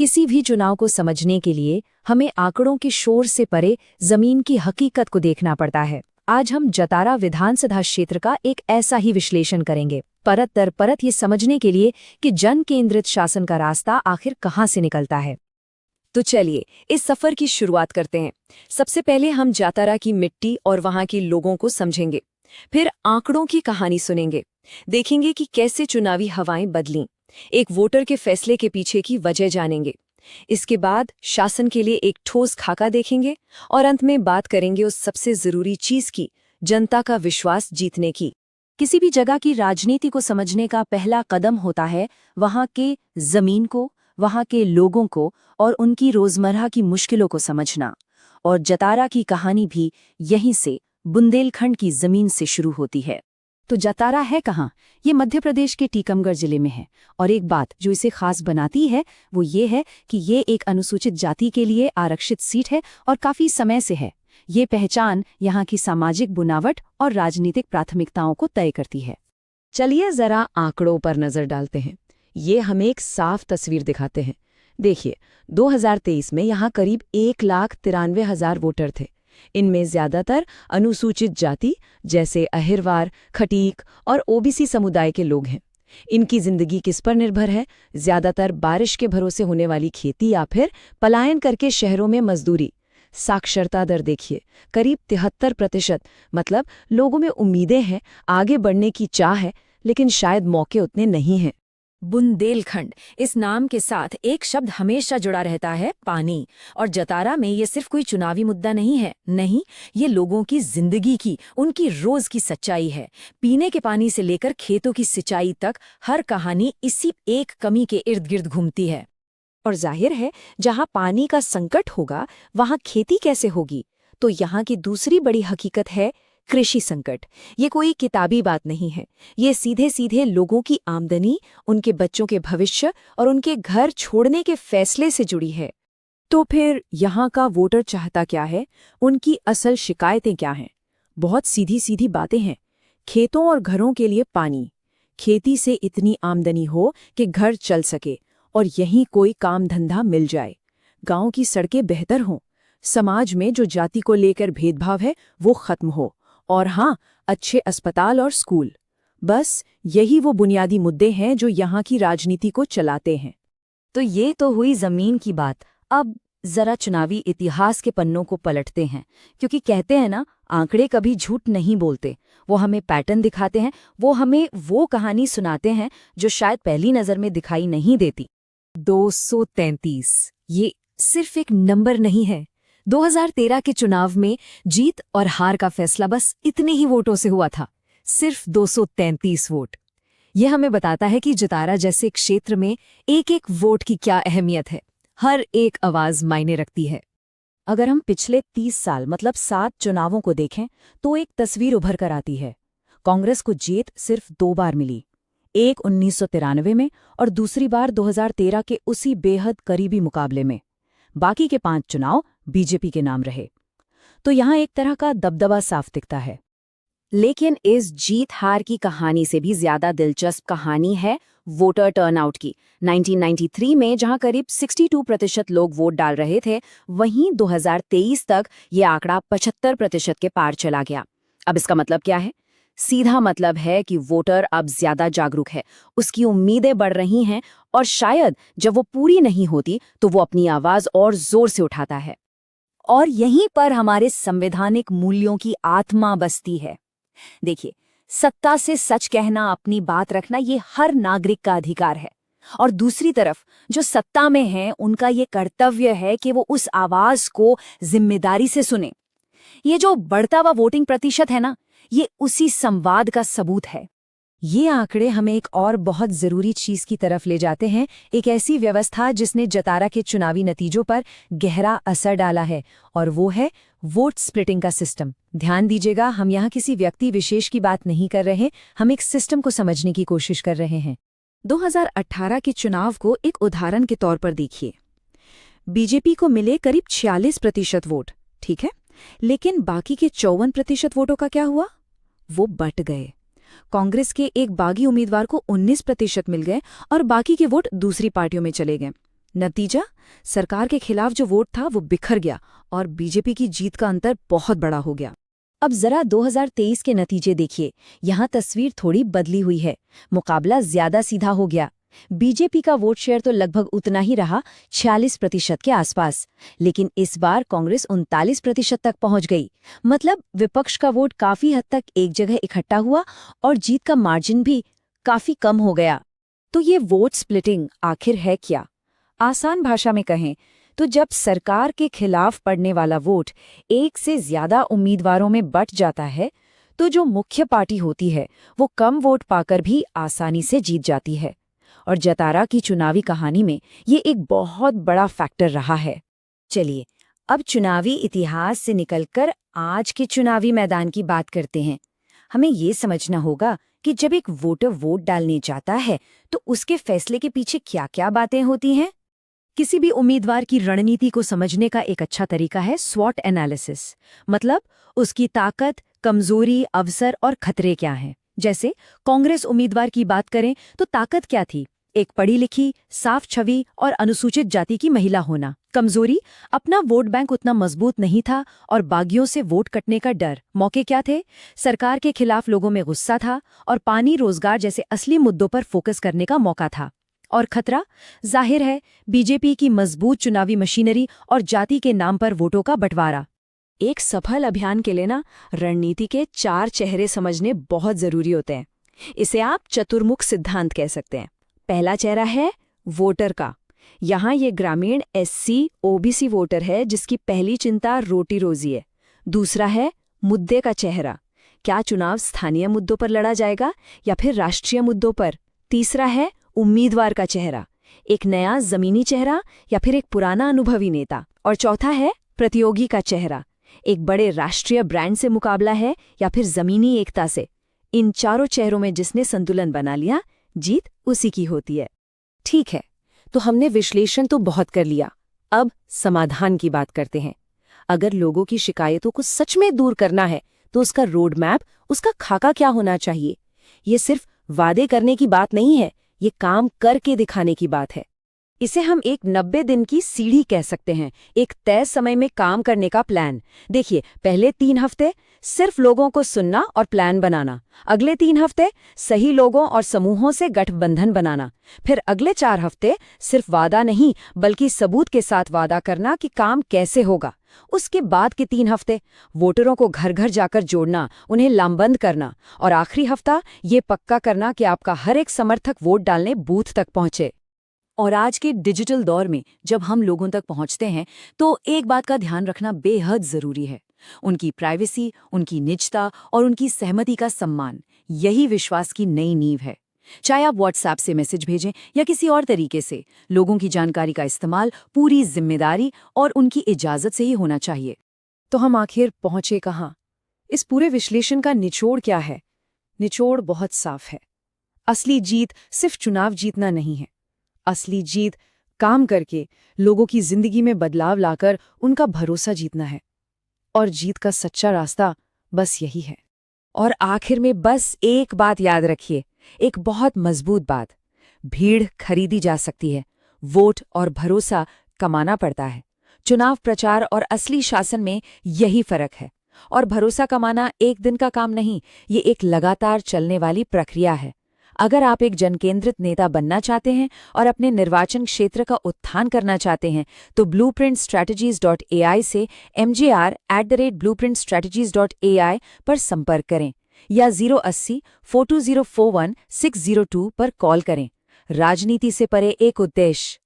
किसी भी चुनाव को समझने के लिए हमें आंकड़ों के शोर से परे जमीन की हकीकत को देखना पड़ता है। आज हम जतारा विधानसभा क्षेत्र का एक ऐसा ही विश्लेषण करेंगे, परत दर परत ये समझने के लिए कि जन केंद्रित शासन का रास्ता आखिर कहाँ से निकलता है। तो चलिए इस सफर की शुरुआत करते हैं। सबसे पहले हम जातारा की मिट्टी और वहां के लोगों को समझेंगे, फिर आंकड़ों की कहानी सुनेंगे, देखेंगे कि कैसे चुनावी हवाएं बदलीं, एक वोटर के फैसले के पीछे की वजह जानेंगे। इसके बाद शासन के लिए एक ठोस खाका देखेंगे और अंत में बात करेंगे उस सबसे जरूरी चीज की, जनता का विश्वास जीतने की। किसी भी जगह की राजनीति को समझने का पहला कदम होता है वहां के जमीन को, वहां के लोगों को और उनकी रोजमर्रा की मुश्किलों को समझना। और जतारा की कहानी भी यहीं से, बुंदेलखंड की जमीन से शुरू होती है। तो जतारा है कहाँ? ये मध्य प्रदेश के टीकमगढ़ जिले में है। और एक बात जो इसे खास बनाती है वो ये है कि ये एक अनुसूचित जाति के लिए आरक्षित सीट है और काफी समय से है। ये पहचान यहाँ की सामाजिक बुनावट और राजनीतिक प्राथमिकताओं को तय करती है। चलिए जरा आंकड़ों पर नजर डालते हैं। ये हमें एक साफ तस्वीर दिखाते हैं। देखिए, 2023 में यहाँ करीब 1,93,000 वोटर थे। इनमें ज्यादातर अनुसूचित जाति जैसे अहिरवार, खटीक और ओबीसी समुदाय के लोग हैं। इनकी जिंदगी किस पर निर्भर है? ज्यादातर बारिश के भरोसे होने वाली खेती या फिर पलायन करके शहरों में मजदूरी। साक्षरता दर देखिए, करीब 73%। मतलब लोगों में उम्मीदें हैं, आगे बढ़ने की चाह है, लेकिन शायद मौके उतने नहीं हैं। बुंदेलखंड, इस नाम के साथ एक शब्द हमेशा जुड़ा रहता है, पानी। और जतारा में ये सिर्फ कोई चुनावी मुद्दा नहीं है, नहीं, ये लोगों की जिंदगी की, उनकी रोज की सच्चाई है। पीने के पानी से लेकर खेतों की सिंचाई तक हर कहानी इसी एक कमी के इर्द गिर्द घूमती है। और जाहिर है, जहाँ पानी का संकट होगा वहाँ खेती कैसे होगी? तो यहाँ की दूसरी बड़ी हकीकत है कृषि संकट। ये कोई किताबी बात नहीं है, ये सीधे सीधे लोगों की आमदनी, उनके बच्चों के भविष्य और उनके घर छोड़ने के फैसले से जुड़ी है। तो फिर यहाँ का वोटर चाहता क्या है? उनकी असल शिकायतें क्या हैं? बहुत सीधी सीधी बातें हैं। खेतों और घरों के लिए पानी, खेती से इतनी आमदनी हो कि घर चल सके और यहीं कोई काम धंधा मिल जाए, गांव की सड़कें बेहतर हों, समाज में जो जाति को लेकर भेदभाव है वो खत्म हो, और हाँ, अच्छे अस्पताल और स्कूल। बस यही वो बुनियादी मुद्दे हैं जो यहाँ की राजनीति को चलाते हैं। तो ये तो हुई जमीन की बात। अब जरा चुनावी इतिहास के पन्नों को पलटते हैं, क्योंकि कहते हैं ना, आंकड़े कभी झूठ नहीं बोलते। वो हमें पैटर्न दिखाते हैं, वो हमें वो कहानी सुनाते हैं जो शायद पहली नजर में दिखाई नहीं देती। 233 ये सिर्फ एक नंबर नहीं है। 2013 के चुनाव में जीत और हार का फैसला बस इतने ही वोटों से हुआ था, सिर्फ 233 वोट। यह हमें बताता है कि जतारा जैसे क्षेत्र में एक एक वोट की क्या अहमियत है। हर एक आवाज मायने रखती है। अगर हम पिछले 30 साल मतलब 7 चुनावों को देखें तो एक तस्वीर उभर कर आती है। कांग्रेस को जीत सिर्फ 2 बार मिली, एक 1993 में और दूसरी बार 2013 के उसी बेहद करीबी मुकाबले में। बाकी के 5 चुनाव बीजेपी के नाम रहे। तो यहाँ एक तरह का दबदबा साफ दिखता है। लेकिन इस जीत हार की कहानी से भी ज्यादा दिलचस्प कहानी है वोटर टर्नआउट की। 1993 में जहां करीब 62% लोग वोट डाल रहे थे, वहीं 2023 तक ये आंकड़ा 75% के पार चला गया। अब इसका मतलब क्या है? सीधा मतलब है कि वोटर अब ज्यादा जागरूक है, उसकी उम्मीदें बढ़ रही हैं और शायद जब वो पूरी नहीं होती तो वो अपनी आवाज और जोर से उठाता है। और यहीं पर हमारे संवैधानिक मूल्यों की आत्मा बसती है। देखिए, सत्ता से सच कहना, अपनी बात रखना, ये हर नागरिक का अधिकार है। और दूसरी तरफ जो सत्ता में हैं, उनका ये कर्तव्य है कि वो उस आवाज को जिम्मेदारी से सुने। ये जो बढ़ता हुआ वोटिंग प्रतिशत है ना, ये उसी संवाद का सबूत है। ये आंकड़े हमें एक और बहुत जरूरी चीज की तरफ ले जाते हैं, एक ऐसी व्यवस्था जिसने जतारा के चुनावी नतीजों पर गहरा असर डाला है, और वो है वोट स्प्लिटिंग का सिस्टम। ध्यान दीजिएगा, हम यहाँ किसी व्यक्ति विशेष की बात नहीं कर रहे, हम एक सिस्टम को समझने की कोशिश कर रहे हैं। 2018 के चुनाव को एक उदाहरण के तौर पर देखिए। बीजेपी को मिले करीब 46% वोट, ठीक है, लेकिन बाकी के 54% वोटों का क्या हुआ? वो बट गए। कांग्रेस के एक बागी उम्मीदवार को 19% मिल गए और बाकी के वोट दूसरी पार्टियों में चले गए। नतीजा, सरकार के खिलाफ जो वोट था वो बिखर गया और बीजेपी की जीत का अंतर बहुत बड़ा हो गया। अब जरा 2023 के नतीजे देखिए। यहाँ तस्वीर थोड़ी बदली हुई है। मुकाबला ज्यादा सीधा हो गया। बीजेपी का वोट शेयर तो लगभग उतना ही रहा, 46% के आसपास। लेकिन इस बार कांग्रेस 39% तक पहुंच गई। मतलब विपक्ष का वोट काफी हद तक एक जगह इकट्ठा हुआ और जीत का मार्जिन भी काफी कम हो गया। तो ये वोट स्प्लिटिंग आखिर है क्या? आसान भाषा में कहें तो जब सरकार के खिलाफ पड़ने वाला वोट एक से ज्यादा उम्मीदवारों में बंट जाता है, तो जो मुख्य पार्टी होती है वो कम वोट पाकर भी आसानी से जीत जाती है। और जतारा की चुनावी कहानी में ये एक बहुत बड़ा फैक्टर रहा है। चलिए, अब चुनावी इतिहास से निकलकर आज के चुनावी मैदान की बात करते हैं। हमें ये समझना होगा कि जब एक वोटर वोट डालने जाता है तो उसके फैसले के पीछे क्या-क्या बातें होती हैं। किसी भी उम्मीदवार की रणनीति को समझने का एक अच्छा तरीका है स्वॉट एनालिसिस। मतलब उसकी ताकत, कमजोरी, अवसर और खतरे क्या हैं। जैसे कांग्रेस उम्मीदवार की बात करें तो ताकत क्या थी? एक पढ़ी लिखी, साफ छवि और अनुसूचित जाति की महिला होना। कमजोरी, अपना वोट बैंक उतना मजबूत नहीं था और बागियों से वोट कटने का डर। मौके क्या थे? सरकार के खिलाफ लोगों में गुस्सा था और पानी, रोजगार जैसे असली मुद्दों पर फोकस करने का मौका था। और खतरा, जाहिर है, बीजेपी की मजबूत चुनावी मशीनरी और जाति के नाम पर वोटों का बंटवारा। एक सफल अभियान के लिए ना रणनीति के 4 चेहरे समझने बहुत जरूरी होते हैं। इसे आप चतुर्मुख सिद्धांत कह सकते हैं। पहला चेहरा है वोटर का। यहाँ ये ग्रामीण एससी, ओबीसी वोटर है जिसकी पहली चिंता रोटी रोजी है। दूसरा है मुद्दे का चेहरा। क्या चुनाव स्थानीय मुद्दों पर लड़ा जाएगा या फिर राष्ट्रीय मुद्दों पर? तीसरा है उम्मीदवार का चेहरा। एक नया जमीनी चेहरा या फिर एक पुराना अनुभवी नेता। और चौथा है प्रतियोगी का चेहरा। एक बड़े राष्ट्रीय ब्रांड से मुकाबला है या फिर जमीनी एकता से। इन चारों चेहरों में जिसने संतुलन बना लिया, जीत उसी की होती है। ठीक है, तो हमने विश्लेषण तो बहुत कर लिया। अब समाधान की बात करते हैं। अगर लोगों की शिकायतों को सच में दूर करना है तो उसका रोड मैप, उसका खाका क्या होना चाहिए? ये सिर्फ वादे करने की बात नहीं है, ये काम करके दिखाने की बात है। इसे हम एक 90 दिन की सीढ़ी कह सकते हैं, एक तय समय में काम करने का प्लान। देखिए, पहले 3 हफ्ते सिर्फ लोगों को सुनना और प्लान बनाना। अगले 3 हफ्ते सही लोगों और समूहों से गठबंधन बनाना। फिर अगले 4 हफ्ते सिर्फ वादा नहीं बल्कि सबूत के साथ वादा करना कि काम कैसे होगा। उसके बाद के 3 हफ्ते वोटरों को घर घर जाकर जोड़ना, उन्हें लामबंद करना। और आखिरी हफ्ता ये पक्का करना कि आपका हर एक समर्थक वोट डालने बूथ तक पहुंचे। और आज के डिजिटल दौर में जब हम लोगों तक पहुंचते हैं तो एक बात का ध्यान रखना बेहद जरूरी है। उनकी प्राइवेसी, उनकी निजता और उनकी सहमति का सम्मान, यही विश्वास की नई नींव है। चाहे आप व्हाट्सएप से मैसेज भेजें या किसी और तरीके से, लोगों की जानकारी का इस्तेमाल पूरी जिम्मेदारी और उनकी इजाजत से ही होना चाहिए। तो हम आखिर पहुंचे कहाँ? इस पूरे विश्लेषण का निचोड़ क्या है? निचोड़ बहुत साफ है। असली जीत सिर्फ चुनाव जीतना नहीं है। असली जीत काम करके लोगों की जिंदगी में बदलाव लाकर उनका भरोसा जीतना है। और जीत का सच्चा रास्ता बस यही है। और आखिर में बस एक बात याद रखिए, एक बहुत मजबूत बात। भीड़ खरीदी जा सकती है, वोट और भरोसा कमाना पड़ता है। चुनाव प्रचार और असली शासन में यही फर्क है। और भरोसा कमाना एक दिन का काम नहीं, ये एक लगातार चलने वाली प्रक्रिया है। अगर आप एक जनकेंद्रित नेता बनना चाहते हैं और अपने निर्वाचन क्षेत्र का उत्थान करना चाहते हैं तो blueprintstrategies.ai से mjr@blueprintstrategies.ai पर संपर्क करें या 080-42041602 पर कॉल करें। राजनीति से परे एक उद्देश्य,